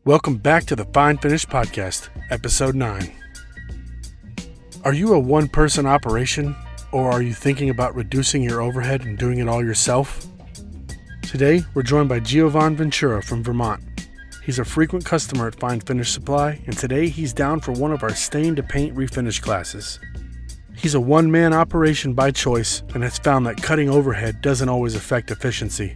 Welcome back to the Fine Finish Podcast, Episode 9. Are you a one-person operation, or are you thinking about reducing your overhead and doing it all yourself? Today, we're joined by Geovann Ventura from Vermont. He's a frequent customer at Fine Finish Supply, and today he's down for one of our stain-to-paint refinish classes. He's a one-man operation by choice and has found that cutting overhead doesn't always affect efficiency.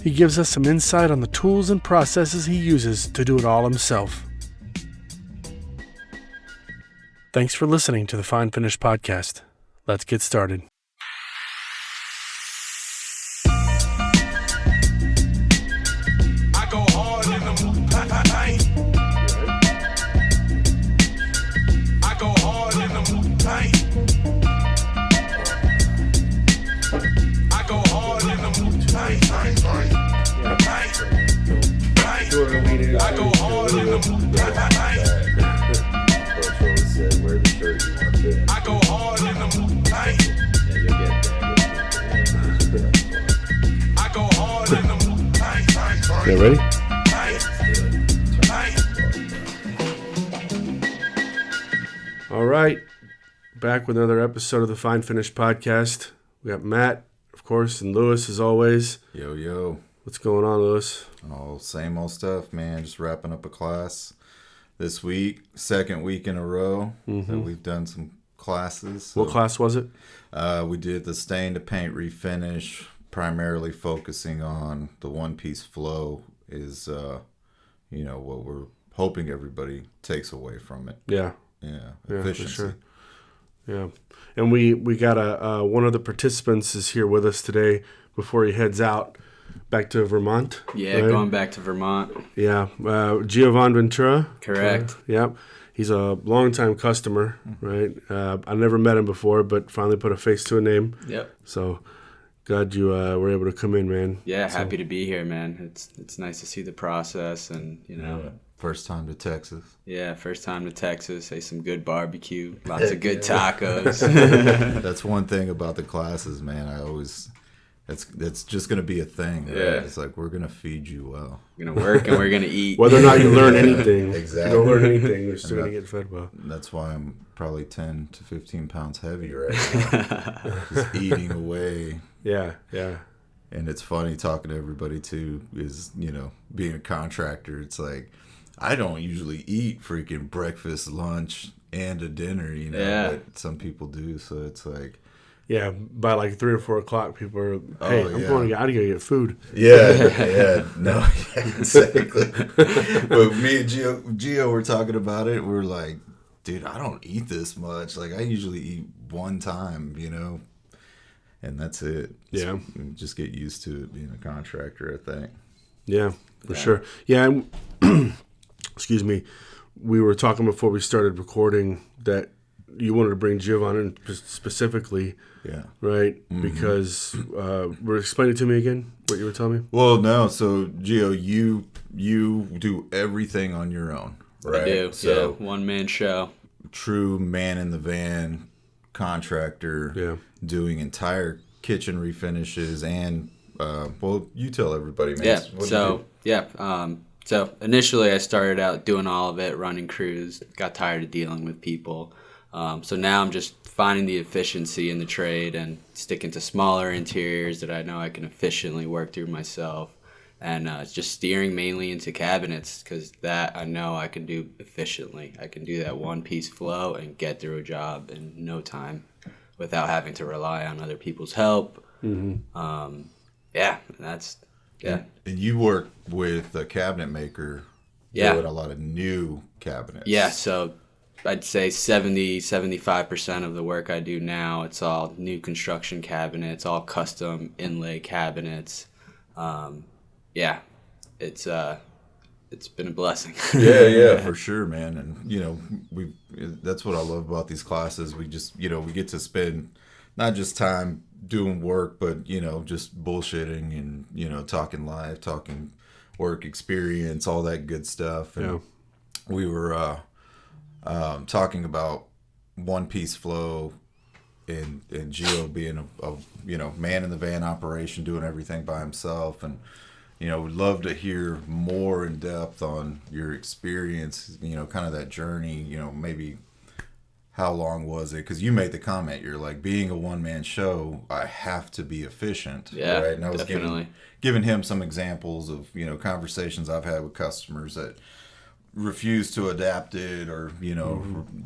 He gives us some insight on the tools and processes he uses to do it all himself. Thanks for listening to the Fine Finish Podcast. Let's get started. I go hard in the paint. I go hard in the paint. I go hard in the paint. I go hard in the paint. Wear the shirt you want to. I go hard in the paint. Yeah, you'll get that. I go hard in the paint. You ready? All right. Back with another episode of the Fine Finish Podcast. We got Matt, of course, and Lewis as always. Yo. What's going on, Lewis? Oh, same old stuff, man. Just wrapping up a class this week. Second week in a row that we've done some classes. So, What class was it? we did the stain to paint refinish, primarily focusing on the one-piece flow is, what we're hoping everybody takes away from it. Yeah, Efficiency. for sure. Yeah, and we got one of the participants is here with us today before he heads out back to Vermont. Yeah, right? Going back to Vermont. Yeah, Geovann Ventura. Correct. Yep. He's a longtime customer, right? I never met him before, but finally put a face to a name. Yep. So glad you were able to come in, man. Yeah, happy to be here, man. It's nice to see the process and, First time to Texas. Yeah, first time to Texas. Ate some good barbecue, lots of good tacos. That's one thing about the classes, man. That's just going to be a thing. Right? Yeah. It's like, we're going to feed you well. We're going to work and we're going to eat. Whether or not you learn anything, Exactly. you don't learn anything, you're still going to get fed well. That's why I'm probably 10 to 15 pounds heavier right now. Just eating away. Yeah. And it's funny talking to everybody, too, is, being a contractor, it's like, I don't usually eat freaking breakfast, lunch, and a dinner, Yeah. but some people do, so it's like... Yeah, by like 3 or 4 o'clock, people are, hey, I'm going to get food. Yeah, no, exactly. But me and Gio were talking about it. We're like, dude, I don't eat this much. Like, I usually eat one time, and that's it. Yeah. Just get used to it being a contractor, I think. Yeah, for sure. Yeah, excuse me. We were talking before we started recording that you wanted to bring Geovann in specifically, Yeah. right? Mm-hmm. Because explain it to me again, what you were telling me. Well, no. So, Gio, you do everything on your own, right? I do, So, one-man show. true man in the van contractor. Yeah. Doing entire kitchen refinishes and you tell everybody, man. So initially I started out doing all of it, running crews, got tired of dealing with people. So now I'm just finding the efficiency in the trade and sticking to smaller interiors that I know I can efficiently work through myself. And just steering mainly into cabinets because that I know I can do efficiently. I can do that one-piece flow and get through a job in no time without having to rely on other people's help. Mm-hmm. And you work with a cabinet maker. Yeah. Doing a lot of new cabinets. Yeah, so I'd say 75% of the work I do now, it's all new construction cabinets, all custom inlay cabinets. It's been a blessing. Yeah, for sure, man. And that's what I love about these classes. We just we get to spend not just time doing work, but just bullshitting and talking live, talking work experience, all that good stuff. And we were talking about one-piece flow and Gio being a man in the van operation, doing everything by himself. And would love to hear more in depth on your experience, kind of that journey, maybe how long was it? Because you made the comment, you're like, being a one-man show, I have to be efficient. Yeah, right? And I was definitely. giving him some examples of, conversations I've had with customers that refuse to adapt it or,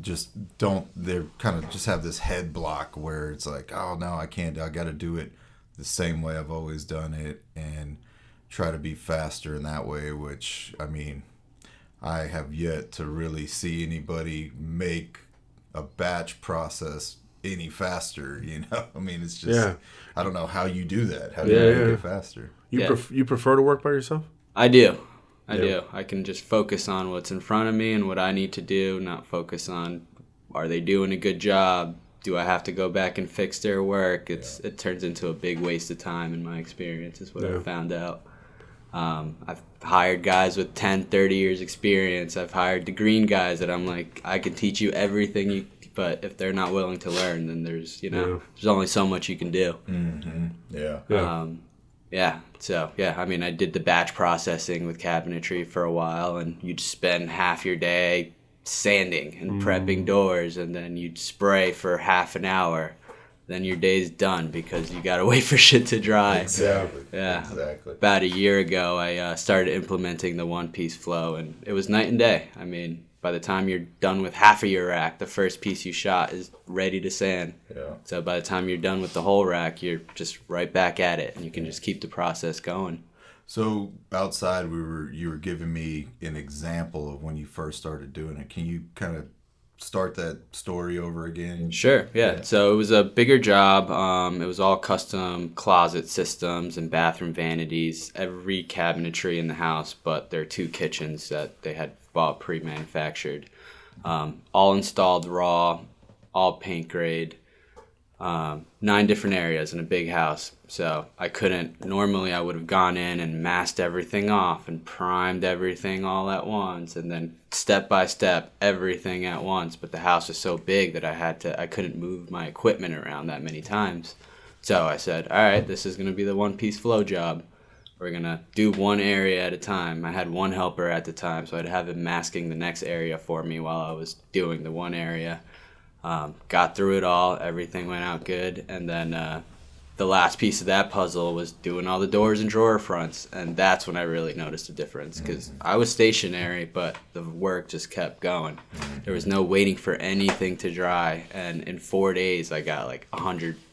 just don't, they're kind of just have this head block where it's like, oh, no, I can't, I got to do it the same way I've always done it and try to be faster in that way, which, I mean, I have yet to really see anybody make a batch process any faster, I mean, it's just, I don't know how you do that. How do you make it faster? You prefer to work by yourself? I do. I do. I can just focus on what's in front of me and what I need to do, not focus on, are they doing a good job? Do I have to go back and fix their work? It turns into a big waste of time in my experience, is what I've found out. I've hired guys with 10, 30 years experience. I've hired the green guys that I'm like, I can teach you everything, but if they're not willing to learn, then there's, there's only so much you can do. Mm-hmm. So, I mean, I did the batch processing with cabinetry for a while, and you'd spend half your day sanding and prepping doors, and then you'd spray for half an hour. Then your day's done because you gotta wait for shit to dry. Exactly. Yeah. Exactly. About a year ago, I started implementing the one-piece flow, and it was night and day. I mean, by the time you're done with half of your rack, the first piece you shot is ready to sand. Yeah. So by the time you're done with the whole rack, you're just right back at it, and you can just keep the process going. So outside, you were giving me an example of when you first started doing it. Can you kind of start that story over again? Sure, yeah. So it was a bigger job. It was all custom closet systems and bathroom vanities, every cabinetry in the house, but there are 2 kitchens that they had bought pre-manufactured. All installed raw, all paint grade, 9 different areas in a big house. So normally I would have gone in and masked everything off and primed everything all at once and then step by step everything at once. But the house was so big that I couldn't move my equipment around that many times. So I said, all right, this is going to be the one-piece flow job. We're going to do one area at a time. I had one helper at the time, so I'd have him masking the next area for me while I was doing the one area. Got through it all. Everything went out good. And then the last piece of that puzzle was doing all the doors and drawer fronts. And that's when I really noticed a difference because I was stationary, but the work just kept going. There was no waiting for anything to dry. And in 4 days, I got like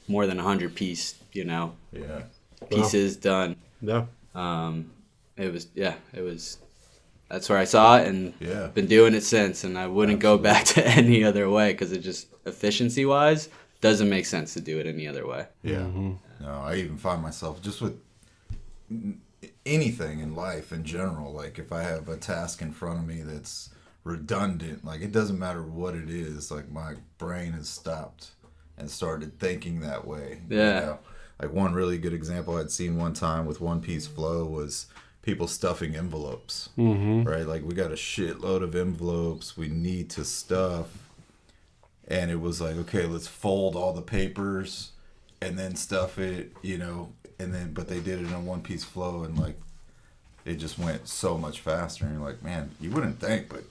more than 100 pieces done. Yeah. It was that's where I saw it and been doing it since, and I wouldn't go back to any other way because it just efficiency wise doesn't make sense to do it any other way. No, I even find myself just with anything in life in general, like if I have a task in front of me that's redundant, like it doesn't matter what it is, like my brain has stopped and started thinking that way. Like one really good example I'd seen one time with One Piece Flow was people stuffing envelopes, right? Like we got a shitload of envelopes we need to stuff. And it was like, okay, let's fold all the papers and then stuff it, but they did it in One Piece Flow and like, it just went so much faster. And you're like, man, you wouldn't think, but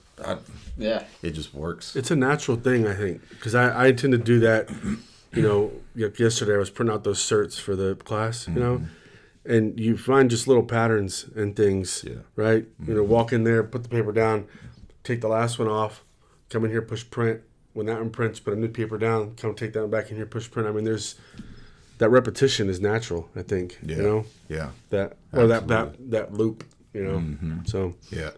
it just works. It's a natural thing, I think, because I tend to do that. Yesterday I was printing out those certs for the class, and you find just little patterns and things, right? Walk in there, put the paper down, take the last one off, come in here, push print. When that one prints, put a new paper down, come take that one back in here, push print. I mean, that repetition is natural, I think, that loop, so. Yeah.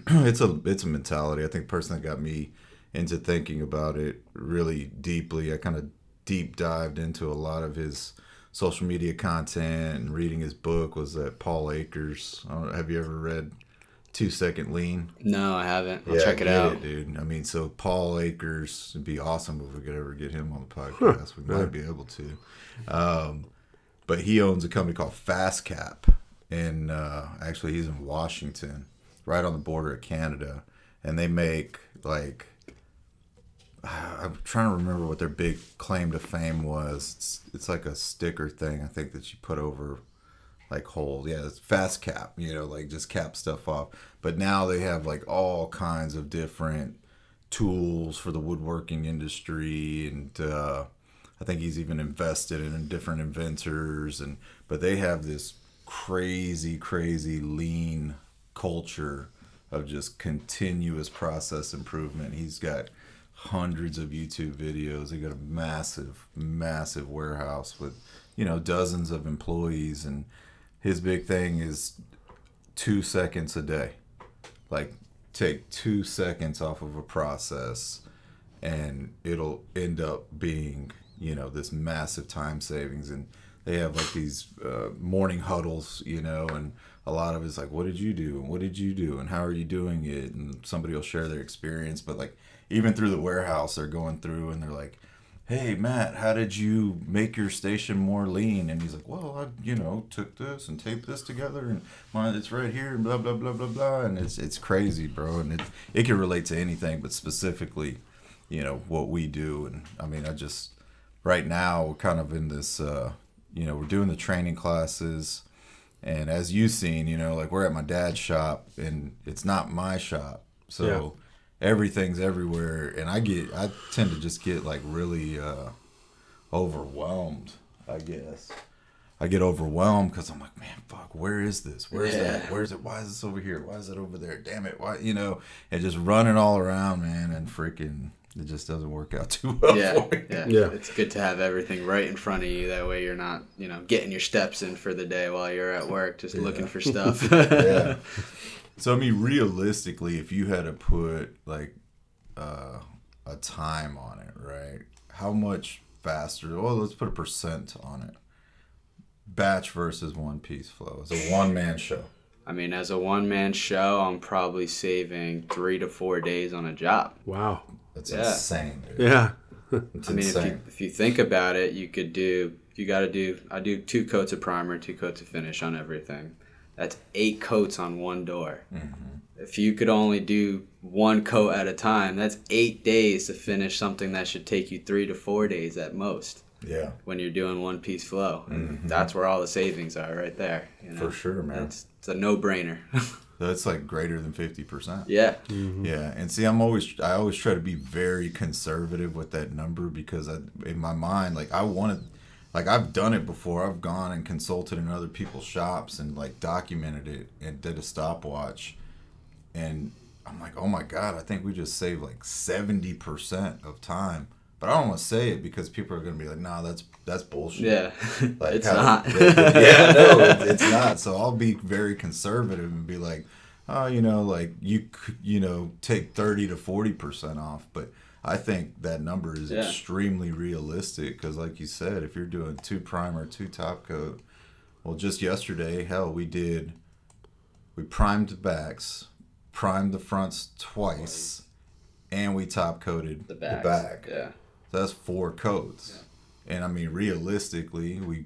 It's a mentality. I think the person that got me into thinking about it really deeply, I kind of deep dived into a lot of his social media content and reading his book was that Paul Akers. Have you ever read 2 Second Lean? No, I haven't. I'll check it out. Dude. I mean, so Paul Akers, it'd be awesome if we could ever get him on the podcast. We might be able to. But he owns a company called Fast Cap. And actually, he's in Washington, right on the border of Canada. And they make, like, I'm trying to remember what their big claim to fame was. It's like a sticker thing, I think, that you put over like holes. Yeah, it's fast cap, like just cap stuff off. But now they have like all kinds of different tools for the woodworking industry, and I think he's even invested in different inventors, but they have this crazy lean culture of just continuous process improvement. He's got hundreds of YouTube videos. They got a massive warehouse with dozens of employees, and his big thing is 2 seconds a day. Like, take 2 seconds off of a process and it'll end up being this massive time savings. And they have like these morning huddles, and a lot of it's like, what did you do and what did you do and how are you doing it, and somebody will share their experience. But like, even through the warehouse, they're going through and they're like, hey Matt, how did you make your station more lean? And he's like, well, I took this and taped this together, and it's right here, and blah blah blah blah blah. And it's crazy, bro. And it can relate to anything, but specifically what we do. And I mean, right now we're kind of in this we're doing the training classes, and as you've seen, like, we're at my dad's shop and it's not my shop, so everything's everywhere, and I tend to just get like really overwhelmed. I guess I get overwhelmed because I'm like, man, fuck, where is this? Where's that? Where's it? Why is this over here? Why is it over there? Damn it! Why, and just running all around, man, and freaking, it just doesn't work out too well. Yeah. It's good to have everything right in front of you. That way you're not, getting your steps in for the day while you're at work, just looking for stuff. Yeah. So, I mean, realistically, if you had to put, like, a time on it, right? How much faster? Well, let's put a percent on it. Batch versus one-piece flow. It's a one-man show. I mean, as a one-man show, I'm probably saving 3 to 4 days on a job. Wow. That's insane, dude. Yeah. It's insane. If you think about it, I do 2 coats of primer, 2 coats of finish on everything. That's 8 coats on one door. Mm-hmm. If you could only do 1 coat at a time, that's 8 days to finish something that should take you 3 to 4 days at most. Yeah. When you're doing one-piece flow. Mm-hmm. That's where all the savings are, right there. For sure, man. It's a no-brainer. That's like greater than 50%. Yeah. Mm-hmm. Yeah. And see, I always try to be very conservative with that number, because in my mind, like, I've done it before. I've gone and consulted in other people's shops and like documented it and did a stopwatch. And I'm like, oh my God, I think we just saved like 70% of time. But I don't want to say it because people are going to be like, nah, that's bullshit. Yeah. Like, it's not. It's not. So I'll be very conservative and be like, oh, like you take 30 to 40% off. But I think that number is extremely realistic, because like you said, if you're doing 2 primer, 2 top coat, well, just yesterday, hell, we primed the backs, primed the fronts twice, and we top coated the back. Yeah. So that's 4 coats. Yeah. And I mean, realistically, we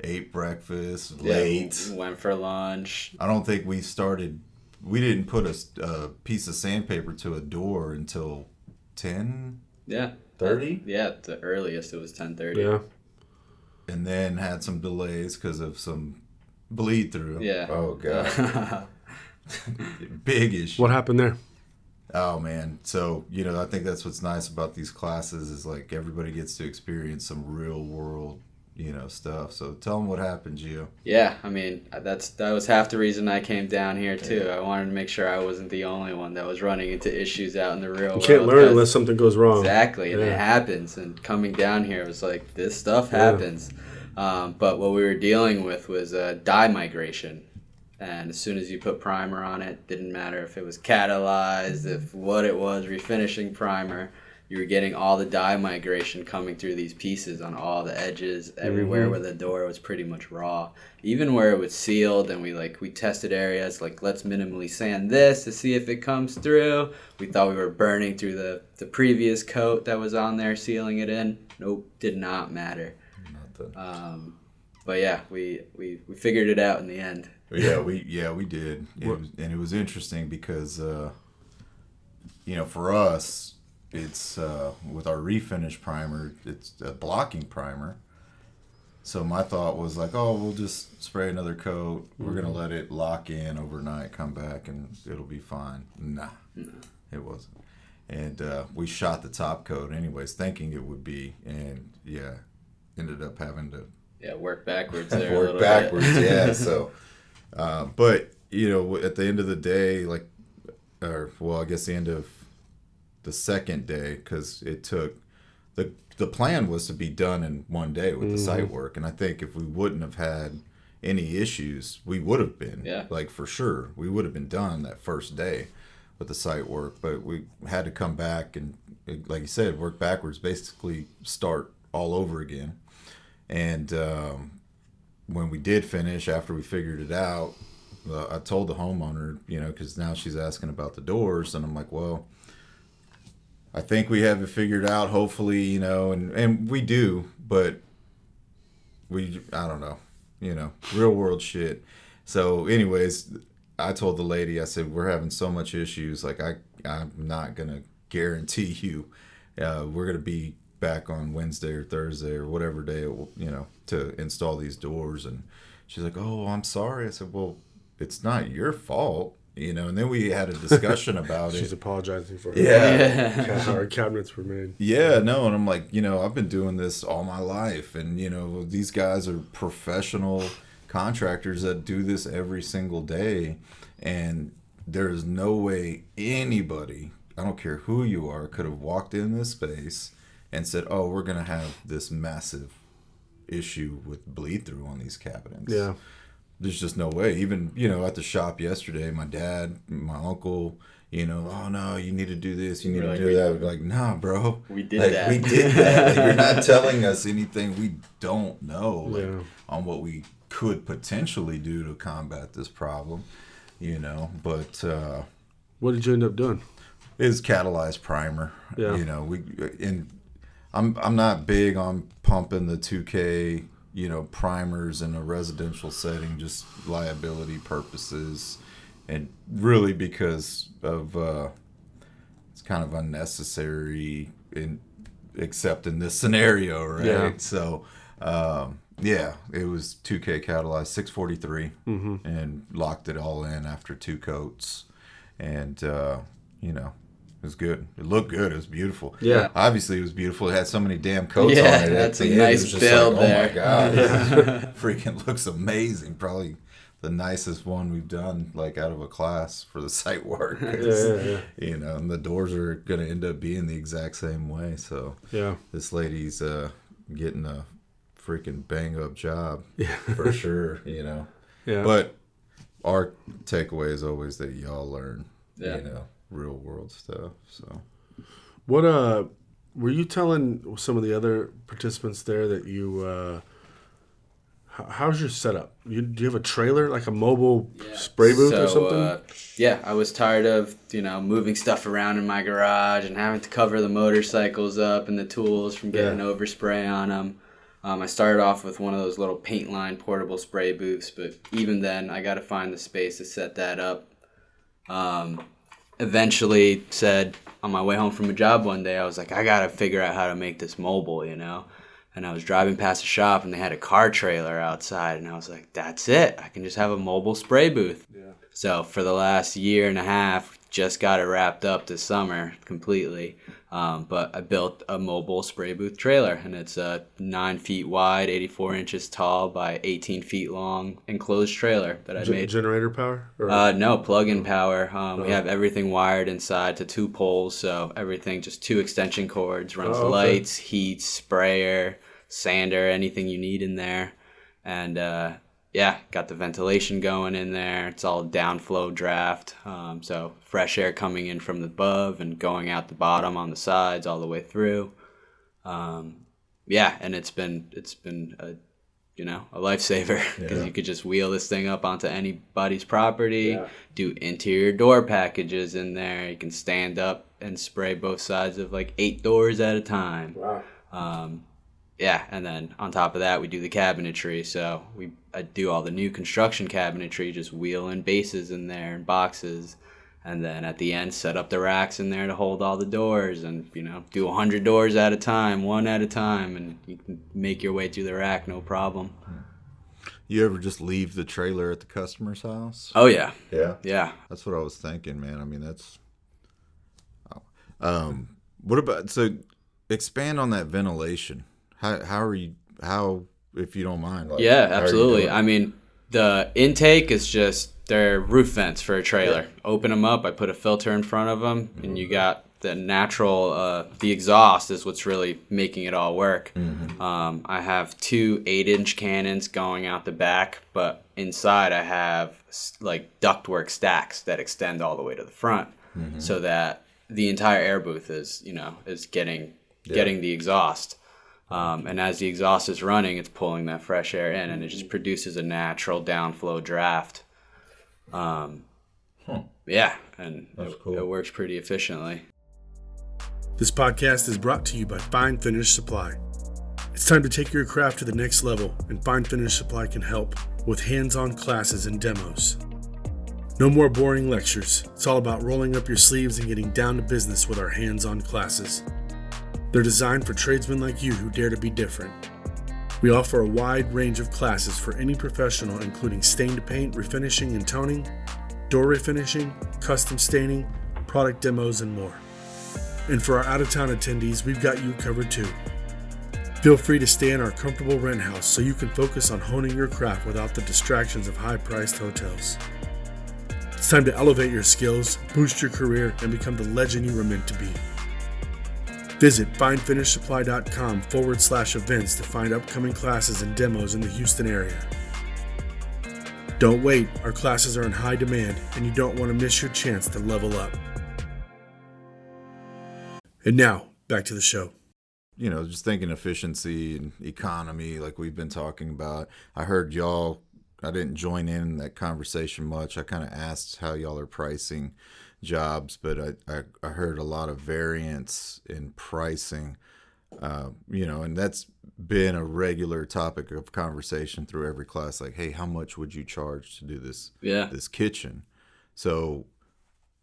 ate breakfast late. We went for lunch. I don't think we didn't put a piece of sandpaper to a door until 10? Yeah. 30? Yeah, the earliest it was 10:30. Yeah. And then had some delays because of some bleed through. Yeah. Oh, God. Big issue. What happened there? Oh, man. So, I think that's what's nice about these classes is, like, everybody gets to experience some real world, stuff. So tell them what happened, Gio. Yeah, I mean, that was half the reason I came down here, too. I wanted to make sure I wasn't the only one that was running into issues out in the real world. You can't learn unless something goes wrong. Exactly, and it happens. And coming down here, it was like, this stuff happens. But what we were dealing with was dye migration. And as soon as you put primer on it, didn't matter if it was catalyzed, if what it was, refinishing primer, you were getting all the dye migration coming through these pieces on all the edges, everywhere where the door was pretty much raw. Even where it was sealed, and we tested areas, like, let's minimally sand this to see if it comes through. We thought we were burning through the previous coat that was on there, sealing it in. Nope, did not matter. Nothing. But yeah, we figured it out in the end. Yeah, we did. It was interesting because, for us, it's with our refinish primer, it's a blocking primer. So my thought was like, oh, we'll just spray another coat. We're going to let it lock in overnight, come back, and it'll be fine. Nah, it wasn't. And we shot the top coat anyways, thinking it would be. And, yeah, ended up having to... Yeah, work backwards there work backwards, yeah. So, but, you know, at the end of the day, like, I guess the end of the second day, because it took... The plan was to be done in one day with the site work, and I think if we wouldn't have had any issues, we would have been, like for sure, we would have been done that first day with the site work. But we had to come back and, like you said, work backwards, basically start all over again. And when we did finish, after we figured it out, I told the homeowner, you know, because now she's asking about the doors, and I'm like, well, I think we have it figured out, hopefully, you know, and we do, but I don't know, you know, real world shit. So anyways, I told the lady, I said, we're having so much issues. Like, I'm not going to guarantee you we're going to be back on Wednesday or Thursday or whatever day, you know, to install these doors. And she's like, oh, I'm sorry. I said, well, it's not your fault. You know, and then we had a discussion about it. She's apologizing for how our cabinets were made. Yeah, no, and I'm like, you know, I've been doing this all my life, and, you know, these guys are professional contractors that do this every single day, and there is no way anybody, I don't care who you are, could have walked in this space and said, oh, we're going to have this massive issue with bleed through on these cabinets. Yeah. There's just no way. Even, you know, at the shop yesterday, my dad, my uncle, you know, oh, no, you need to do this, you need to do that. We're like, nah, bro. We did that. We did that. Like, you're not telling us anything we don't know on what we could potentially do to combat this problem, you know. But what did you end up doing? It's catalyzed primer. Yeah. You know, I'm not big on pumping the 2K, you know, primers in a residential setting, just liability purposes, and really because of it's kind of unnecessary except in this scenario, right? Yeah. So it was 2K catalyzed 643 and locked it all in after 2 coats, and you know, it was good. It looked good. It was beautiful. Yeah. Obviously, it was beautiful. It had so many damn coats on it. That's at a the nice end. It was build just there. Oh, my God. Freaking looks amazing. Probably the nicest one we've done, like, out of a class for the site work. Yeah. You know, and the doors are going to end up being the exact same way. So this lady's getting a freaking bang-up job for sure, you know. Yeah. But our takeaway is always that y'all learn, you know, real world stuff. So what were you telling some of the other participants there that you how's your setup? Do you have a trailer, like a mobile spray booth or something? I was tired of, you know, moving stuff around in my garage and having to cover the motorcycles up and the tools from getting overspray on them. I started off with one of those little paint line portable spray booths, but even then I got to find the space to set that up. Eventually said on my way home from a job one day, I was like, I got to figure out how to make this mobile, you know? And I was driving past a shop and they had a car trailer outside, and I was like, that's it. I can just have a mobile spray booth. Yeah. So for the last year and a half, just got it wrapped up this summer completely. But I built a mobile spray booth trailer, and it's a 9 feet wide, 84 inches tall by 18 feet long enclosed trailer that I made. Generator power? No, plug-in power. We have everything wired inside to 2 poles, so everything, just 2 extension cords, runs lights, heat, sprayer, sander, anything you need in there. And got the ventilation going in there. It's all downflow draft, so fresh air coming in from the above and going out the bottom on the sides all the way through. And it's been a lifesaver, because you could just wheel this thing up onto anybody's property, do interior door packages in there. You can stand up and spray both sides of like 8 doors at a time. Wow. And then on top of that, we do the cabinetry. So I do all the new construction cabinetry, just wheeling bases in there and boxes. And then at the end, set up the racks in there to hold all the doors and, do 100 doors at a time, one at a time, and you can make your way through the rack, no problem. You ever just leave the trailer at the customer's house? Oh, yeah. Yeah? Yeah. That's what I was thinking, man. I mean, that's... what about... So, expand on that ventilation. How, if you don't mind? Like, yeah, how are you absolutely. doing it? I mean, the intake is just... They're roof vents for a trailer. Open them up. I put a filter in front of them, and you got the natural. The exhaust is what's really making it all work. I have 2 8-inch cannons going out the back, but inside I have like ductwork stacks that extend all the way to the front, so that the entire air booth is getting the exhaust. And as the exhaust is running, it's pulling that fresh air in, and it just produces a natural downflow draft. Yeah, and it works pretty efficiently. This podcast is brought to you by Fine Finish Supply. It's time to take your craft to the next level, and Fine Finish Supply can help with hands-on classes and demos. No more boring lectures. It's all about rolling up your sleeves and getting down to business with our hands-on classes. They're designed for tradesmen like you who dare to be different. We offer a wide range of classes for any professional, including stain to paint, refinishing and toning, door refinishing, custom staining, product demos, and more. And for our out-of-town attendees, we've got you covered too. Feel free to stay in our comfortable rent house so you can focus on honing your craft without the distractions of high-priced hotels. It's time to elevate your skills, boost your career, and become the legend you were meant to be. Visit finefinishsupply.com/events to find upcoming classes and demos in the Houston area. Don't wait, our classes are in high demand and you don't want to miss your chance to level up. And now, back to the show. Just thinking efficiency and economy like we've been talking about. I heard y'all, I didn't join in that conversation much. I kind of asked how y'all are pricing jobs, but I heard a lot of variance in pricing, and that's been a regular topic of conversation through every class. Like, hey, how much would you charge to do this kitchen? So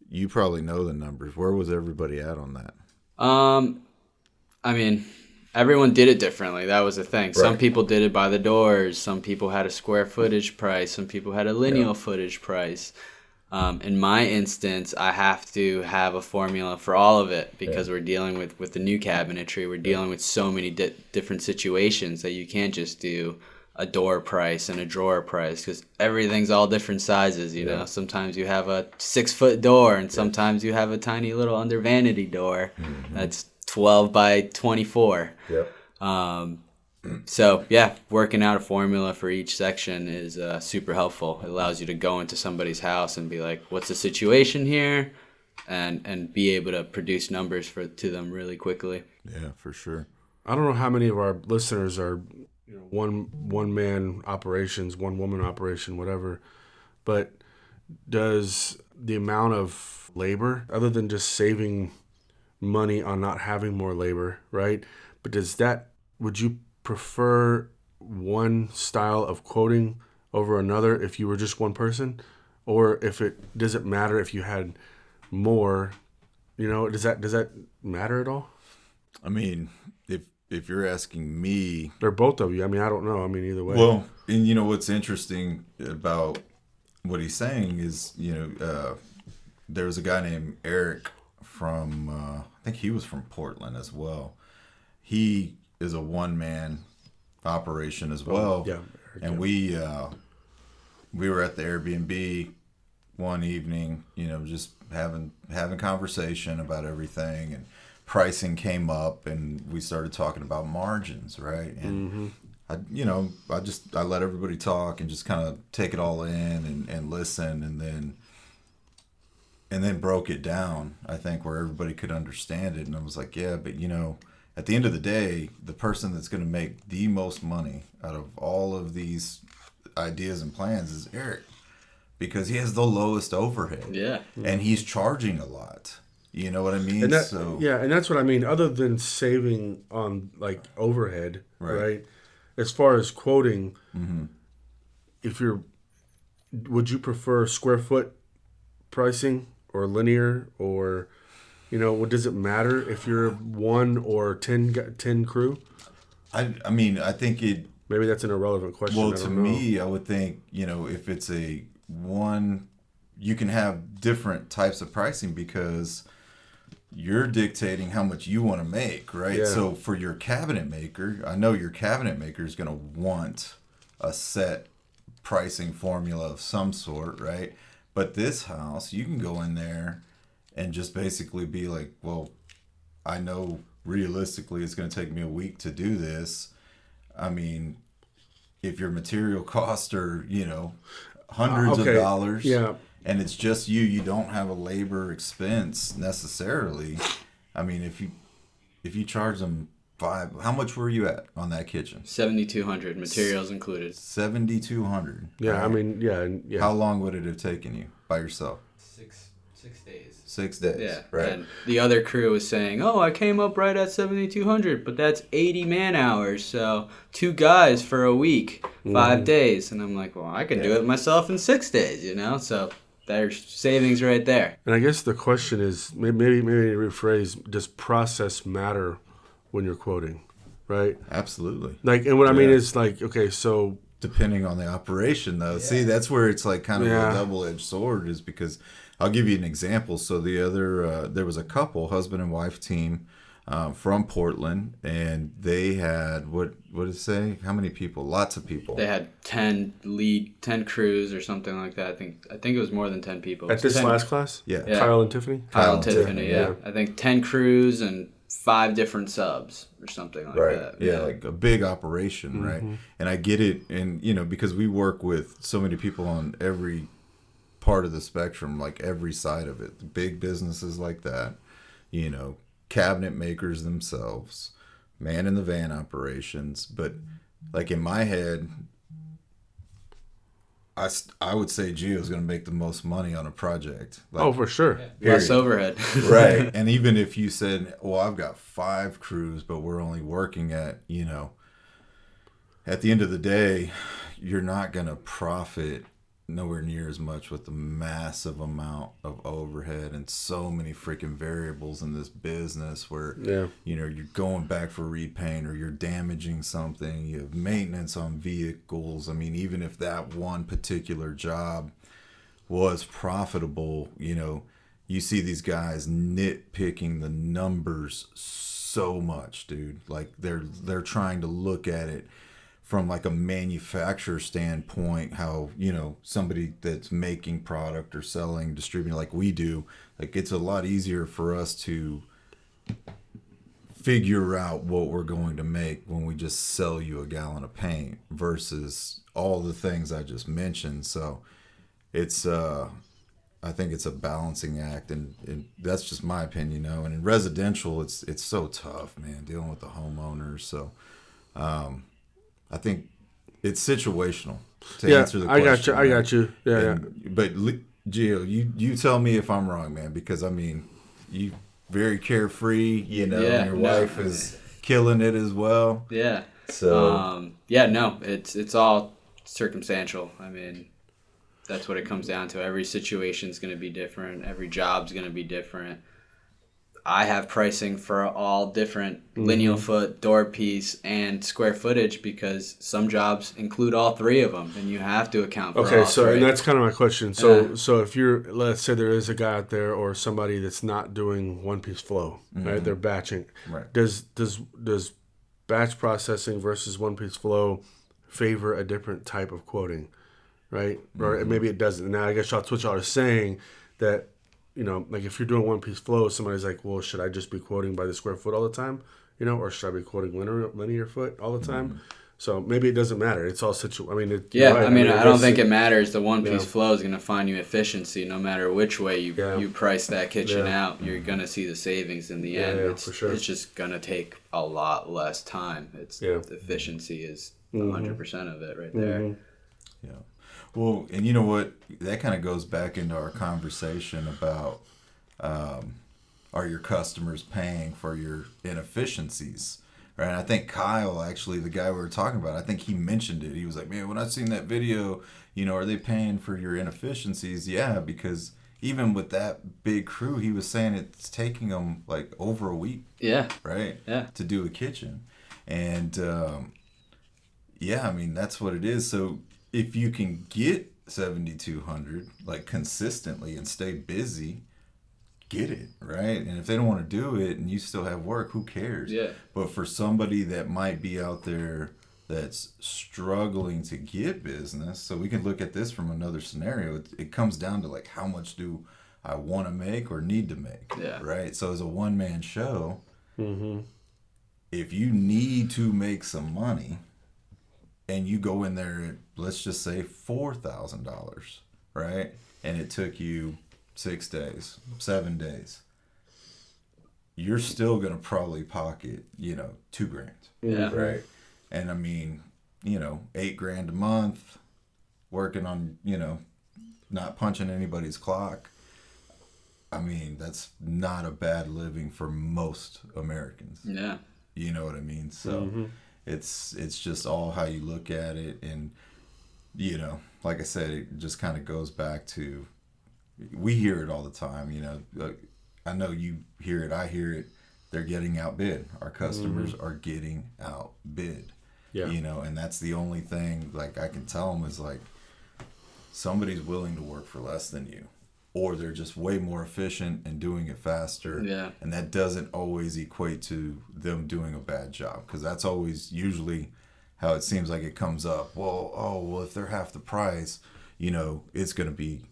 you probably know the numbers. Where was everybody at on that? I mean, everyone did it differently. That was the thing. Right. Some people did it by the doors. Some people had a square footage price. Some people had a lineal footage price. In my instance, I have to have a formula for all of it because we're dealing with the new cabinetry. We're dealing with so many different situations that you can't just do a door price and a drawer price because everything's all different sizes, you know. Sometimes you have a 6-foot door and sometimes you have a tiny little under vanity door that's 12 by 24. So, working out a formula for each section is super helpful. It allows you to go into somebody's house and be like, what's the situation here? And be able to produce numbers to them really quickly. Yeah, for sure. I don't know how many of our listeners are one man operations, one woman operation, whatever. But does the amount of labor, other than just saving money on not having more labor, right? But would you prefer one style of quoting over another if you were just one person? Or does it matter if you had more, does that matter at all? I mean, if you're asking me, They're both of you. I mean, I don't know. I mean, either way. well, and what's interesting about what he's saying is, there was a guy named Eric from, I think he was from Portland as well. He is a one-man operation as well. Yeah. And we were at the Airbnb one evening, just having conversation about everything, and pricing came up, and we started talking about margins, right? And I let everybody talk and just kind of take it all in and listen, and then broke it down, I think, where everybody could understand it. And I was like, yeah, but at the end of the day, the person that's going to make the most money out of all of these ideas and plans is Eric, because he has the lowest overhead. Yeah. And he's charging a lot. You know what I mean? And that's what I mean. Other than saving on like overhead, right? As far as quoting, would you prefer square foot pricing or linear or, does it matter if you're 1 or 10 crew? I mean, I think it. Maybe that's an irrelevant question. Well, to me, I would think, if it's a one, you can have different types of pricing because you're dictating how much you want to make, right? Yeah. So for your cabinet maker, I know your cabinet maker is going to want a set pricing formula of some sort, right? But this house, you can go in there and just basically be like, well, I know realistically it's going to take me a week to do this. I mean, if your material costs are, hundreds of dollars, and it's just you don't have a labor expense necessarily. I mean, if you charge them $5, how much were you at on that kitchen? 7,200 materials included. 7,200. Yeah, right? I mean, yeah. How long would it have taken you by yourself? 6 days. 6 days. Yeah, right. And the other crew was saying, "Oh, I came up right at 7,200, but that's 80 man hours, so 2 guys for a week, 5 days." And I'm like, "Well, I can do it myself in 6 days, So there's savings right there." And I guess the question is, maybe rephrase: does process matter when you're quoting, right? Absolutely. Like, and what I mean is like, okay, so. Depending on the operation, though. Yeah. See, that's where it's like kind of a double-edged sword, is because I'll give you an example. So there was a couple, husband and wife team from Portland, and they had, what did it say? How many people? Lots of people. They had 10 crews or something like that. I think it was more than 10 people. At this 10, last class? Yeah. Kyle and Tiffany? Kyle and Tiffany, yeah. I think 10 crews and 5 different subs or something like that. Yeah, like a big operation, right? And I get it, and because we work with so many people on every part of the spectrum, like every side of it. Big businesses like that, cabinet makers themselves, man in the van operations. But like in my head, I would say Geo's going to make the most money on a project. Like, for sure. Yeah. Less overhead. Right. And even if you said, well, I've got 5 crews, but we're only working at, at the end of the day, you're not going to profit nowhere near as much with the massive amount of overhead and so many freaking variables in this business where, you're going back for repaint or you're damaging something. You have maintenance on vehicles. I mean, even if that one particular job was profitable, you see these guys nitpicking the numbers so much, dude. Like they're trying to look at it from like a manufacturer standpoint, how, somebody that's making product or selling, distributing like we do, like it's a lot easier for us to figure out what we're going to make when we just sell you a gallon of paint versus all the things I just mentioned. So it's, I think it's a balancing act, and that's just my opinion, And in residential, it's so tough, man, dealing with the homeowners. So, I think it's situational to answer the question. I got you. Yeah. But Gio, you tell me if I'm wrong, man, because I mean, you very carefree, and your wife is killing it as well. Yeah. So it's all circumstantial. I mean, that's what it comes down to. Every situation's going to be different. Every job's going to be different. I have pricing for all different lineal foot, door piece, and square footage because some jobs include all 3 of them, and you have to account for all 3. And that's kind of my question. So if let's say there is a guy out there or somebody that's not doing one-piece flow, right? They're batching. Right. Does batch processing versus one-piece flow favor a different type of quoting, right? Or maybe it doesn't. Now I guess that's what y'all are saying, that like if you're doing one-piece flow, somebody's like, well, should I just be quoting by the square foot all the time, or should I be quoting linear foot all the time? So maybe it doesn't matter. It's all I mean, I don't think it matters. The one-piece flow is going to find you efficiency no matter which way you price that kitchen out. You're going to see the savings in the end. For sure. It's just going to take a lot less time. The efficiency is 100% of it right there. Yeah. Well, and you know what? That kind of goes back into our conversation about are your customers paying for your inefficiencies, right? And I think Kyle, actually, the guy we were talking about, I think he mentioned it. He was like, man, when I seen that video, are they paying for your inefficiencies? Yeah, because even with that big crew, he was saying it's taking them like over a week. Yeah. Right. Yeah. To do a kitchen, and yeah, I mean that's what it is. So if you can get 7,200 like consistently and stay busy, get it, right? And if they don't want to do it and you still have work, who cares? Yeah. But for somebody that might be out there that's struggling to get business, so we can look at this from another scenario. It comes down to like, how much do I want to make or need to make? Yeah. Right? So as a one-man show, if you need to make some money and you go in there at, let's just say $4,000, right? And it took you 6 days, 7 days, you're still going to probably pocket, $2,000. Yeah. Right. And I mean, $8,000 a month working on, not punching anybody's clock. I mean, that's not a bad living for most Americans. Yeah. You know what I mean? So it's just all how you look at it. And, like I said, it just kind of goes back to, we hear it all the time, I know you hear it, I hear it. They're getting outbid. Our customers are getting outbid. Yeah. And that's the only thing like I can tell them is like, somebody's willing to work for less than you, or they're just way more efficient and doing it faster. Yeah. And that doesn't always equate to them doing a bad job, because that's always usually how it seems like it comes up. Well, if they're half the price, it's going to be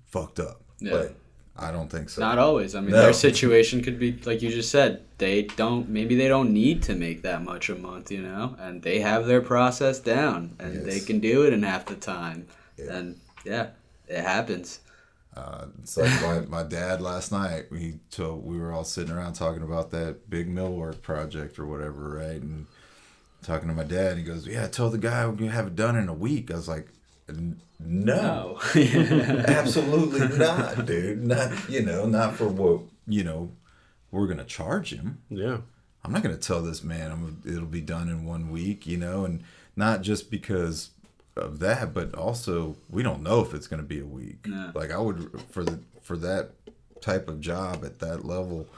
fucked up. Yeah. But I don't think so. Not always. I mean, No. their situation could be like you just said. Maybe they don't need to make that much a month, and they have their process down, and Yes. they can do it in half the time. Yeah. And yeah, it happens. It's like my dad last night. We were all sitting around talking about that big millwork project or whatever, right? And talking to my dad, he goes, "Yeah, I told the guy we're gonna have it done in a week." I was like, "No, absolutely not, dude. Not not for what we're gonna charge him. Yeah. I'm not gonna tell this man it'll be done in 1 week, and not just because of that, but also we don't know if it's gonna be a week. Yeah. Like I would for that type of job at that level,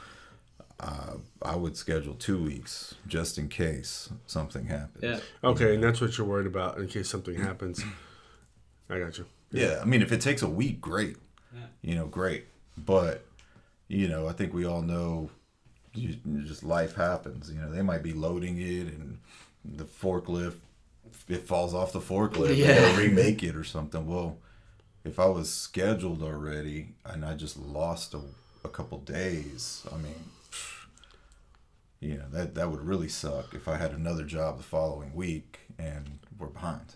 I would schedule 2 weeks just in case something happens. Yeah. Okay, and that's what you're worried about in case something happens. I got you. Yeah, I mean, if it takes a week, great. Great. But, I think we all know just life happens. They might be loading it and the forklift, it falls off the forklift. Yeah. They gotta remake it or something. Well, if I was scheduled already and I just lost a couple days, I mean, that would really suck if I had another job the following week and we're behind.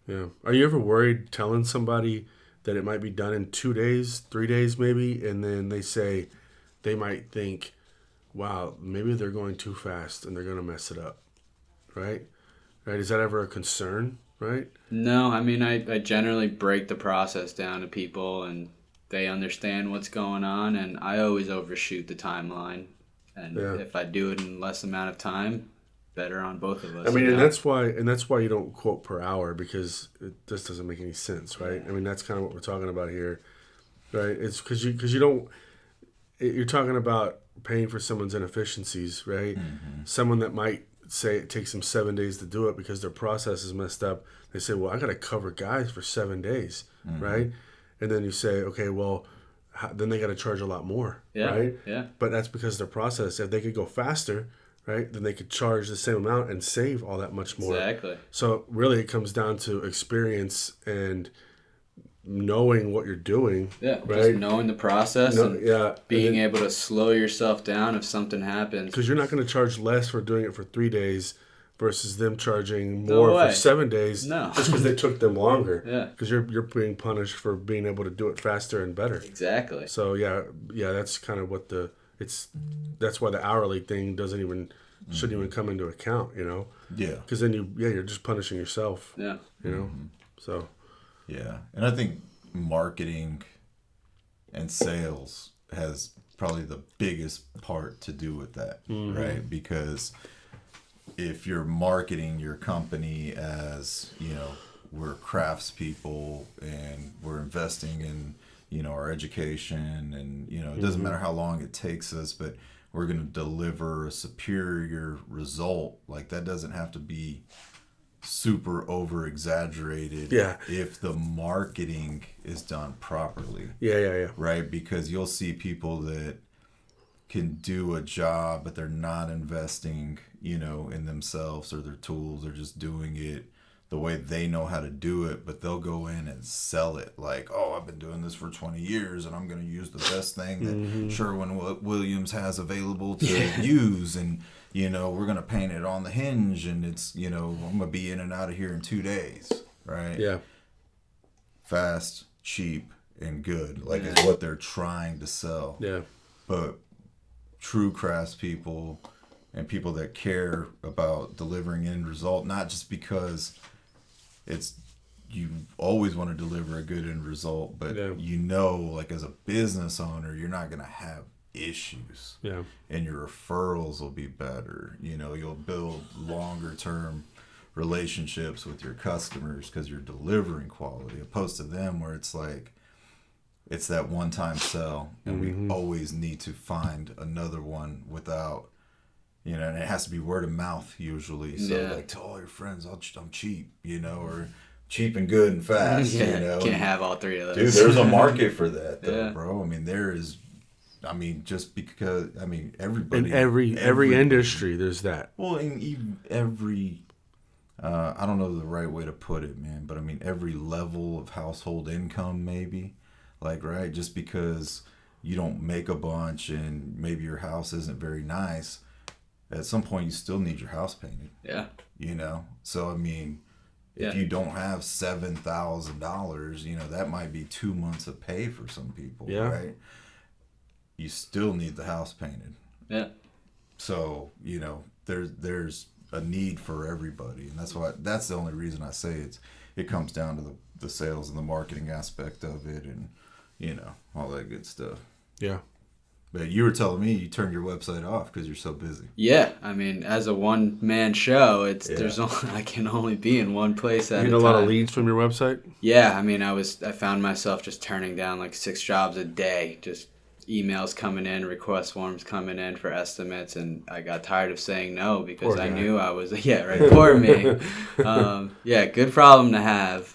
Yeah. Are you ever worried telling somebody that it might be done in 2 days, 3 days maybe, and then they might think, wow, maybe they're going too fast and they're going to mess it up, right? Right? Is that ever a concern, right? No, I mean, I generally break the process down to people, and they understand what's going on, and I always overshoot the timeline. And Yeah. if I do it in less amount of time, better on both of us. I mean, and that's why you don't quote per hour, because it just doesn't make any sense, right? I mean, that's kind of what we're talking about here, right? It's because you don't. You're talking about paying for someone's inefficiencies, right? Mm-hmm. Someone that might say it takes them 7 days to do it because their process is messed up. They say, well, I got to cover guys for 7 days, right? And then you say, okay, well, then they got to charge a lot more, right? Yeah. But that's because their process, if they could go faster, right, then they could charge the same amount and save all that much more. Exactly. So really it comes down to experience and knowing what you're doing. Yeah, right? just knowing the process and being and then, able to slow yourself down if something happens. because you're not going to charge less for doing it for 3 days versus them charging more for 7 days just because they took them longer. Yeah. Because you're being punished for being able to do it faster and better. Exactly. So yeah, that's kind of what that's why the hourly thing shouldn't even come into account, Yeah. Because then you're just punishing yourself. Yeah. So. Yeah, and I think marketing and sales has probably the biggest part to do with that, right? Because if you're marketing your company as, we're craftspeople and we're investing in, our education, and it doesn't matter how long it takes us, but we're going to deliver a superior result. Like, that doesn't have to be super over exaggerated if the marketing is done properly. Right? Because you'll see people that can do a job, but they're not investing, in themselves or their tools. They're just doing it the way they know how to do it, but they'll go in and sell it like, oh, I've been doing this for 20 years and I'm going to use the best thing that Sherwin-Williams has available to use, and we're going to paint it on the hinge, and it's I'm going to be in and out of here in 2 days, right? Fast, cheap, and good, like is what they're trying to sell. But true craftspeople and people that care about delivering end result, not just because you always want to deliver a good end result, but like as a business owner, you're not going to have issues, and your referrals will be better. You'll build longer term relationships with your customers because you're delivering quality, opposed to them where it's like it's that one time sell, and we always need to find another one without, and it has to be word of mouth usually. So like, tell all your friends I'm cheap, or cheap and good and fast. Can't have all three of those. Dude, there's a market for that though, bro. I mean, there is. I mean, just because everybody in every industry, there's that. Well, in even every. I don't know the right way to put it, man, but I mean every level of household income, maybe. Like, right, just because you don't make a bunch and maybe your house isn't very nice, at some point you still need your house painted. So I mean, if you don't have $7,000, that might be 2 months of pay for some people, right? You still need the house painted. So there's a need for everybody, and that's the only reason I say it comes down to the sales and the marketing aspect of it, and all that good stuff. But you were telling me you turned your website off because you're so busy. I mean, as a one-man show, I can only be in one place at a time. You get a lot of leads from your website? I mean, I found myself just turning down like 6 jobs a day, just emails coming in, request forms coming in for estimates, and I got tired of saying no because I knew I was poor me. Good problem to have.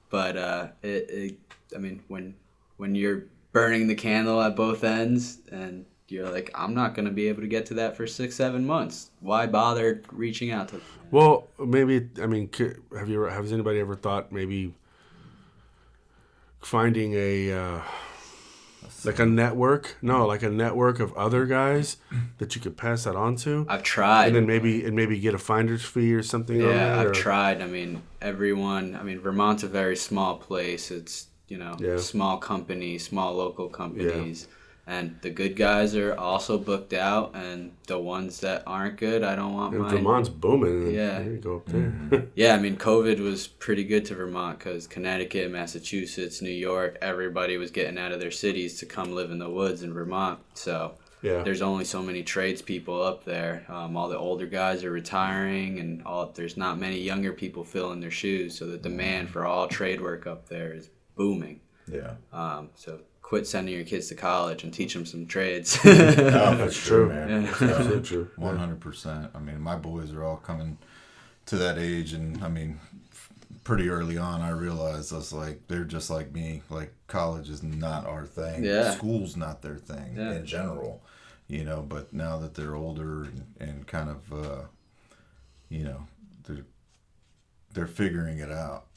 But I mean, when you're burning the candle at both ends and you're like, I'm not going to be able to get to that for 6-7 months, why bother reaching out to them? Well, maybe, I mean, has anybody ever thought maybe finding a network of other guys that you could pass that on to? I've tried. And then maybe get a finder's fee or something on that? I've tried. I mean, Vermont's a very small place. It's, small companies, small local companies. And the good guys are also booked out, and the ones that aren't good, I don't want mine. Vermont's booming. You go up there. I mean, COVID was pretty good to Vermont because Connecticut, Massachusetts, New York, everybody was getting out of their cities to come live in the woods in Vermont. So there's only so many tradespeople up there. All the older guys are retiring, and there's not many younger people filling their shoes. So the demand for all trade work up there is booming. So quit sending your kids to college and teach them some trades. That's true, man. Absolutely true. 100%. I mean, my boys are all coming to that age, and I mean, pretty early on, I realized I was like, they're just like me. Like, college is not our thing. School's not their thing in general, But now that they're older and kind of, they're figuring it out.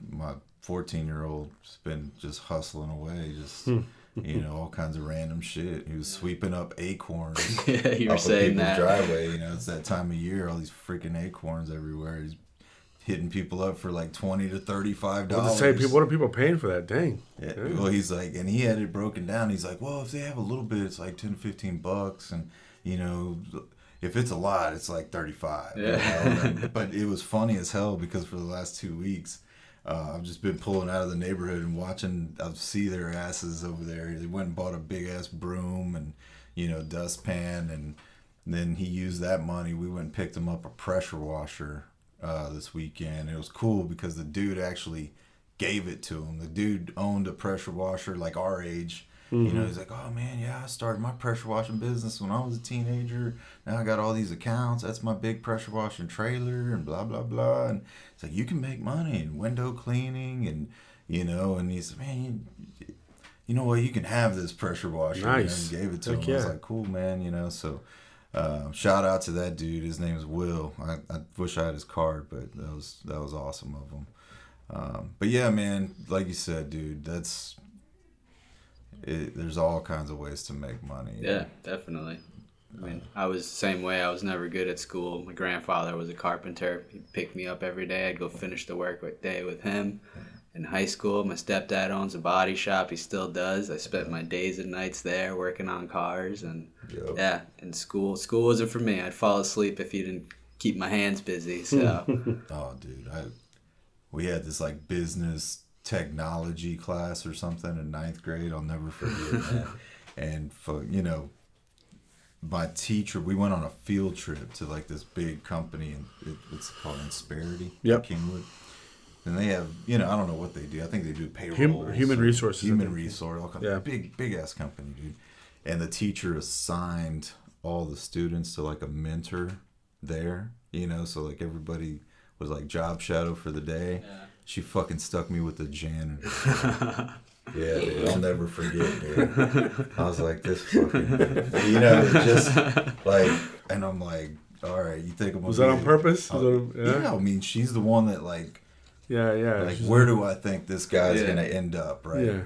My 14-year-old's been just hustling away, all kinds of random shit. He was sweeping up acorns. You were saying that. Driveway, it's that time of year, all these freaking acorns everywhere. He's hitting people up for like $20 to $35. What are people paying for that? Dang. Well, he's like, and he had it broken down. He's like, well, if they have a little bit, it's like $10 to $15, and if it's a lot, it's like $35. But it was funny as hell because for the last 2 weeks, I've just been pulling out of the neighborhood and watching. I see their asses over there. They went and bought a big ass broom and dustpan, and then he used that money. We went and picked him up a pressure washer this weekend. It was cool because the dude actually gave it to him. The dude owned a pressure washer like our age. Mm-hmm. You know, he's like, oh man, yeah, I started my pressure washing business when I was a teenager. Now I got all these accounts. That's my big pressure washing trailer and blah, blah, blah. And it's like, you can make money in window cleaning and, you know, and he's, man, you know what, you can have this pressure washer. Nice. You know, and gave it to him. Yeah. I was like, cool, man, you know, so shout out to that dude. His name is Will. I wish I had his card, but that was awesome of him. But yeah, man, like you said, dude, there's all kinds of ways to make money. Yeah, definitely. I mean, I was the same way. I was never good at school. My grandfather was a carpenter. He'd pick me up every day. I'd go finish the work day with him. In high school, my stepdad owns a body shop. He still does. I spent my days and nights there working on cars. And yeah, in school wasn't for me. I'd fall asleep if you didn't keep my hands busy. So. Oh, dude, we had this like business technology class or something in 9th grade. I'll never forget that. And for, you know, my teacher, we went on a field trip to like this big company, and it's called Insperity. Yep. Kingwood. And they have, you know, I don't know what they do. I think they do payroll. Human resources. Human resource. All kinds Yeah. of big ass company, dude. And the teacher assigned all the students to like a mentor there, you know, so like everybody was like job shadow for the day. Yeah. She fucking stuck me with the janitor. Yeah, dude, I'll never forget, dude. I was like, this fucking, you know, just like, and I'm like, all right, you think I'm gonna Was that on purpose? Yeah, I mean, she's the one that like, yeah. Like, where do I think this guy's gonna end up, right? Yeah.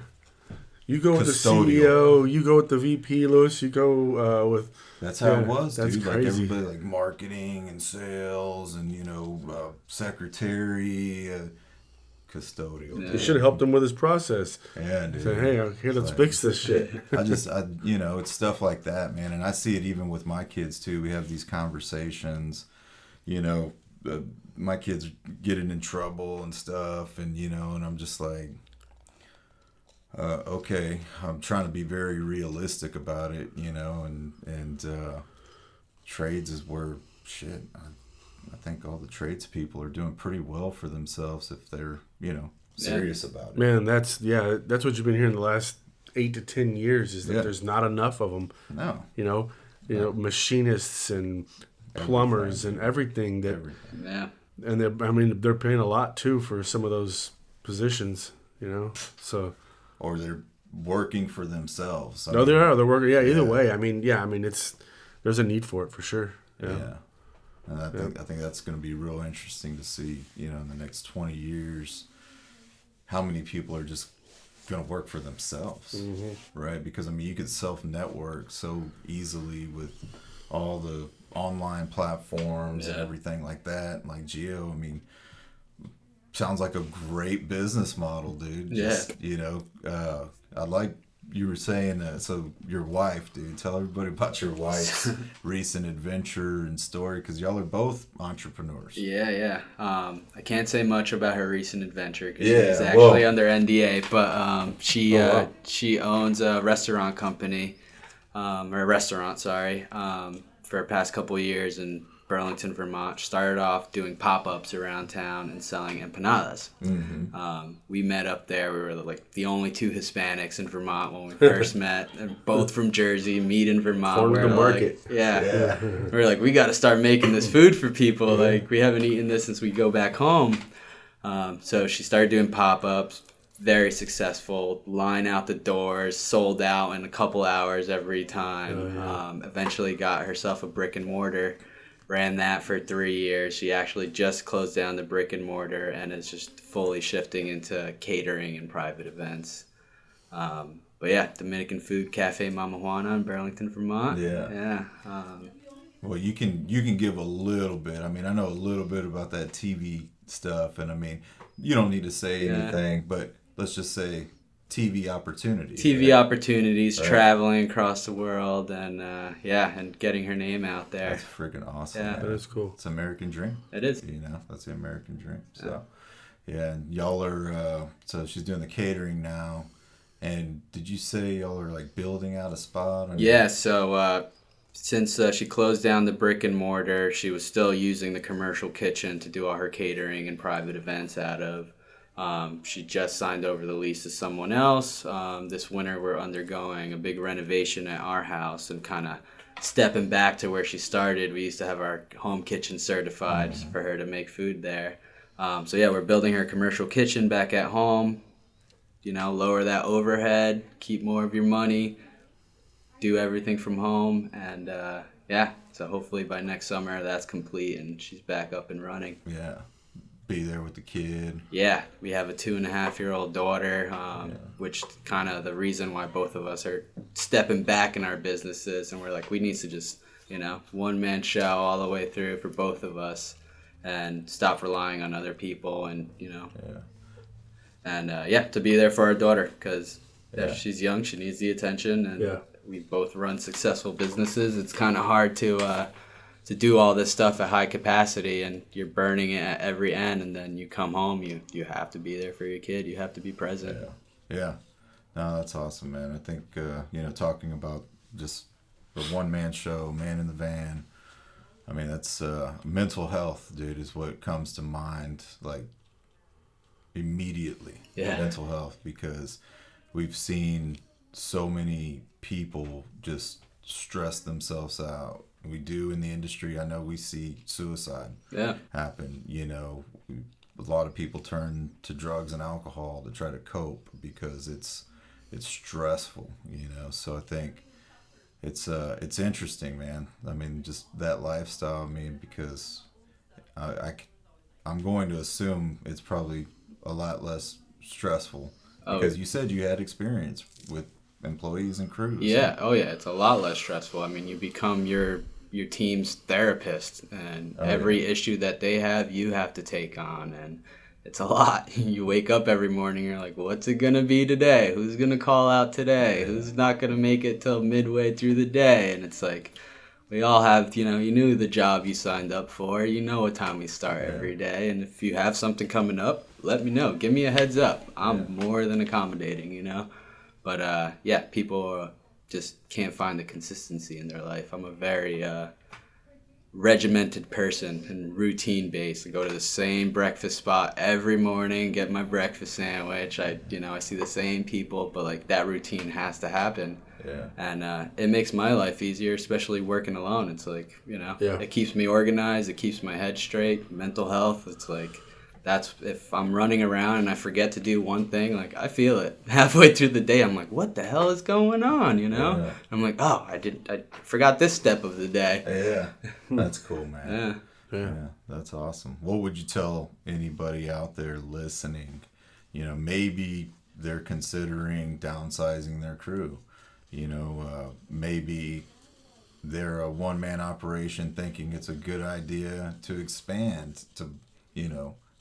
You go with the CEO, you go with the VP, Lewis, you go with... That's how it was, that's dude. crazy. Like, everybody, like, marketing and sales and, you know, secretary, custodial. You should have helped him with his process. Yeah, dude. Say, hey, here, let's fix this shit. You know, it's stuff like that, man. And I see it even with my kids, too. We have these conversations, you know, my kids getting in trouble and stuff, and, you know, and I'm just like... okay, I'm trying to be very realistic about it, you know, and trades is where, shit, I think all the tradespeople are doing pretty well for themselves if they're, you know, serious about it. Man, that's what you've been hearing the last 8 to 10 years is that there's not enough of them. No. You know, machinists and plumbers and everything that. Yeah. And they're paying a lot too for some of those positions, you know, so. Or they're working for themselves. They're working. Yeah, either way. I mean, there's a need for it for sure. Yeah. And I think that's going to be real interesting to see, you know, in the next 20 years, how many people are just going to work for themselves, right? Because, I mean, you could self-network so easily with all the online platforms and everything like that. Like Geo, I mean, sounds like a great business model, dude. Just, you know, I like you were saying that. So your wife, dude, tell everybody about your wife's recent adventure and story, because y'all are both entrepreneurs. Yeah. I can't say much about her recent adventure because she's actually under NDA, but she owns a restaurant company, for the past couple of years in Burlington, Vermont. Started off doing pop-ups around town and selling empanadas. We met up there. We were like the only two Hispanics in Vermont when we first met. And both from Jersey, meet in Vermont. We're the market. We're like, we got to start making this food for people. Like, we haven't eaten this since we go back home. So she started doing pop-ups. Very successful. Line out the doors, sold out in a couple hours every time. Eventually got herself a brick and mortar. Ran that for 3 years. She actually just closed down the brick and mortar and is just fully shifting into catering and private events. But yeah, Dominican Food Cafe Mama Juana in Burlington, Vermont. Yeah. Well, you can give a little bit. I mean, I know a little bit about that TV stuff, and I mean, you don't need to say anything, but let's just say TV opportunities. Right? Traveling across the world, and and getting her name out there. That's freaking awesome. Yeah, that is cool. It's an American dream. It is. You know, that's the American dream. So, and y'all are. So she's doing the catering now, and did you say y'all are like building out a spot? So since she closed down the brick and mortar, she was still using the commercial kitchen to do all her catering and private events out of. She just signed over the lease to someone else. This winter we're undergoing a big renovation at our house and kind of stepping back to where she started. We used to have our home kitchen certified for her to make food there. So yeah, we're building her commercial kitchen back at home. Lower that overhead, keep more of your money, do everything from home, and so hopefully by next summer that's complete and she's back up and running. Yeah. Be there with the kid. Yeah, we have a 2.5-year-old daughter, which kind of the reason why both of us are stepping back in our businesses, and we're like, we need to just, one-man show all the way through for both of us and stop relying on other people and, to be there for our daughter because she's young, she needs the attention, and we both run successful businesses. It's kind of hard to do all this stuff at high capacity and you're burning it at every end, and then you come home, you have to be there for your kid, you have to be present. No, that's awesome, man. I think talking about just the one-man show, man in the van, I mean, that's mental health, dude, is what comes to mind like immediately. Mental health, because we've seen so many people just stress themselves out. We do in the industry. I know we see suicide happen. A lot of people turn to drugs and alcohol to try to cope because it's stressful. So I think it's interesting, man. I mean, just that lifestyle. I mean, because I'm going to assume it's probably a lot less stressful because you said you had experience with employees and crews. It's a lot less stressful. I mean, you become your team's therapist, and every issue that they have you have to take on, and it's a lot. You wake up every morning, you're like, what's it gonna be today? Who's gonna call out today? Who's not gonna make it till midway through the day? And it's like, we all have, you knew the job you signed up for, what time we start every day, and if you have something coming up, let me know, give me a heads up. I'm more than accommodating, but people just can't find the consistency in their life. I'm a very regimented person and routine based. I go to the same breakfast spot every morning, get my breakfast sandwich. I see the same people, but like that routine has to happen. And it makes my life easier, especially working alone. It's like, it keeps me organized, it keeps my head straight, mental health. It's like, that's if I'm running around and I forget to do one thing, like I feel it halfway through the day. I'm like, what the hell is going on? I'm like, oh, I forgot this step of the day. That's cool, man. Yeah, that's awesome. What would you tell anybody out there listening? Maybe they're considering downsizing their crew. Maybe they're a one-man operation thinking it's a good idea to expand to,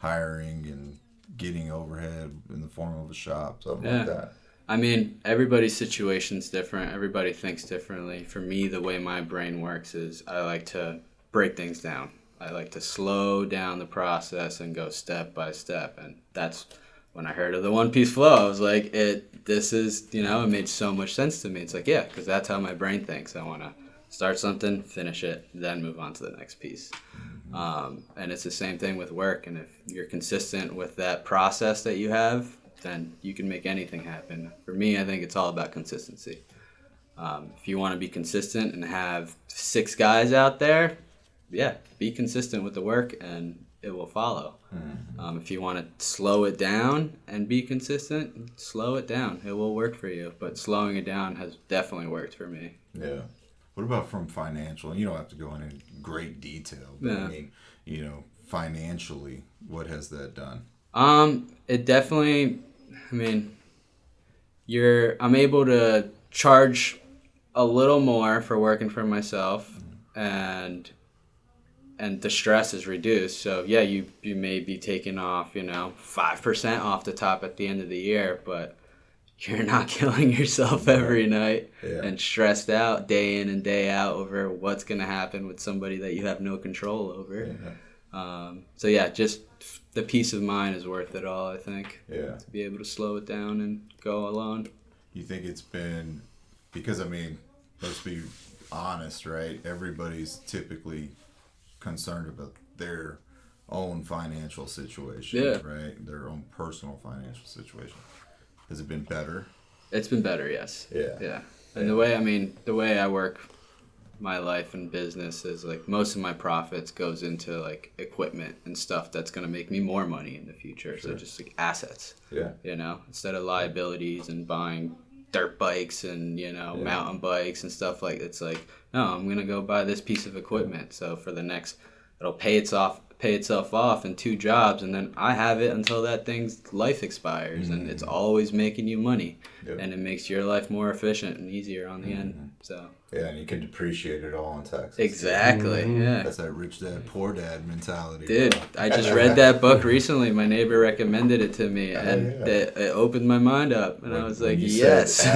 hiring and getting overhead in the form of a shop, something like that. I mean, everybody's situation's different. Everybody thinks differently. For me, the way my brain works is I like to break things down. I like to slow down the process and go step by step. And that's when I heard of the one-piece flow. I was like, it made so much sense to me. It's like, because that's how my brain thinks. I want to start something, finish it, then move on to the next piece. And it's the same thing with work. And if you're consistent with that process that you have, then you can make anything happen. For me, I think it's all about consistency. If you want to be consistent and have 6 guys out there, be consistent with the work and it will follow. If you want to slow it down and be consistent, slow it down. It will work for you. But slowing it down has definitely worked for me. Yeah. What about from financial? You don't have to go into great detail, but I mean, financially, what has that done? It definitely, I'm able to charge a little more for working for myself, and the stress is reduced. So you may be taking off, 5% off the top at the end of the year, but you're not killing yourself every night and stressed out day in and day out over what's going to happen with somebody that you have no control over. Just the peace of mind is worth it all, I think. To be able to slow it down and go alone. You think it's been, because let's be honest, right? Everybody's typically concerned about their own financial situation, right? Their own personal financial situation. Has it been better? It's been better, yes. Yeah. And the way I work my life and business is like most of my profits goes into like equipment and stuff that's going to make me more money in the future. Sure. So just like assets, instead of liabilities and buying dirt bikes and mountain bikes and stuff like, it's like, no, I'm going to go buy this piece of equipment. So for the next, it'll pay itself off in 2 jobs, and then I have it until that thing's life expires, and it's always making you money, and it makes your life more efficient and easier on the end. So and you can depreciate it all in taxes. Exactly. Yeah. That's that rich dad, poor dad mentality. Dude, bro. I just read that book recently. My neighbor recommended it to me, and it opened my mind up, and I was like, yes.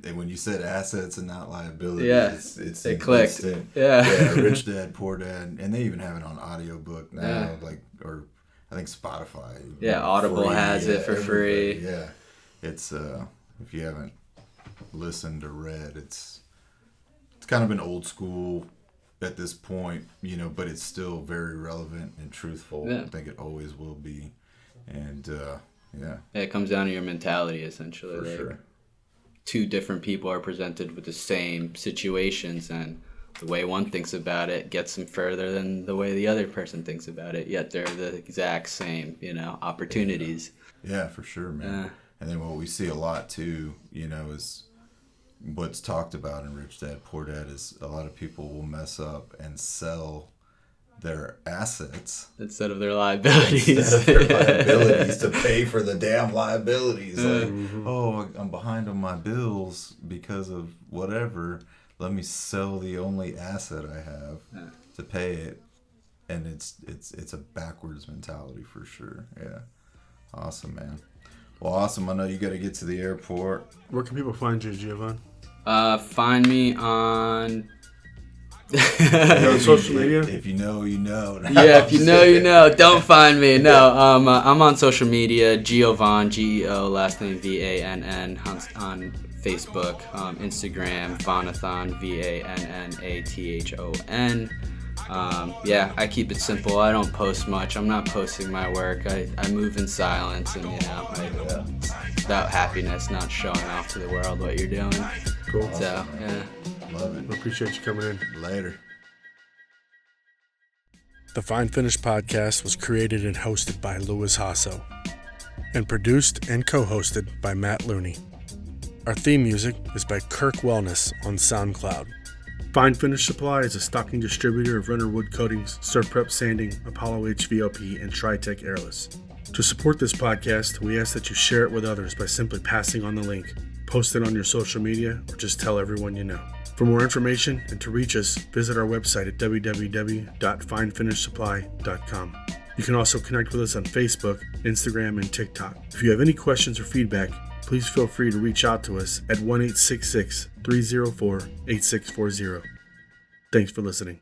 And when you said assets and not liabilities, it clicked. Yeah, rich dad, poor dad, and they even have it on audiobook now, or I think Spotify. Yeah, Audible has it for free. Yeah, it's if you haven't listened or read, it's kind of an old school at this point, but it's still very relevant and truthful. I think it always will be, and it comes down to your mentality essentially. For sure. 2 different people are presented with the same situations, and the way one thinks about it gets them further than the way the other person thinks about it, yet they're the exact same opportunities. Yeah, for sure, man. And then what we see a lot too, is what's talked about in Rich Dad Poor Dad is a lot of people will mess up and sell their assets instead of their liabilities. To pay for the damn liabilities. I'm behind on my bills because of whatever. Let me sell the only asset I have to pay it. And it's a backwards mentality for sure. Yeah. Awesome, man. Well, awesome. I know you got to get to the airport. Where can people find you, Geovann? Find me on social media. If you know, you know. Yeah, if you know, you know. Don't find me. No, I'm on social media. Geovann, Geo, last name Vann on Facebook, Instagram, Vannathon, Vannathon. I keep it simple. I don't post much. I'm not posting my work. I move in silence, and it's about happiness, not showing off to the world what you're doing. Cool. So Love it. I appreciate you coming in. Later. The Fine Finish podcast was created and hosted by Louis Hasso, and produced and co-hosted by Matt Looney. Our theme music is by Kirk Wellness on SoundCloud. Fine Finish Supply is a stocking distributor of Renner Wood Coatings, Surf Prep Sanding, Apollo HVLP, and Tritech Airless. To support this podcast, we ask that you share it with others by simply passing on the link, post it on your social media, or just tell everyone you know. For more information and to reach us, visit our website at www.finefinishsupply.com. You can also connect with us on Facebook, Instagram, and TikTok. If you have any questions or feedback, please feel free to reach out to us at 1-866-304-8640. Thanks for listening.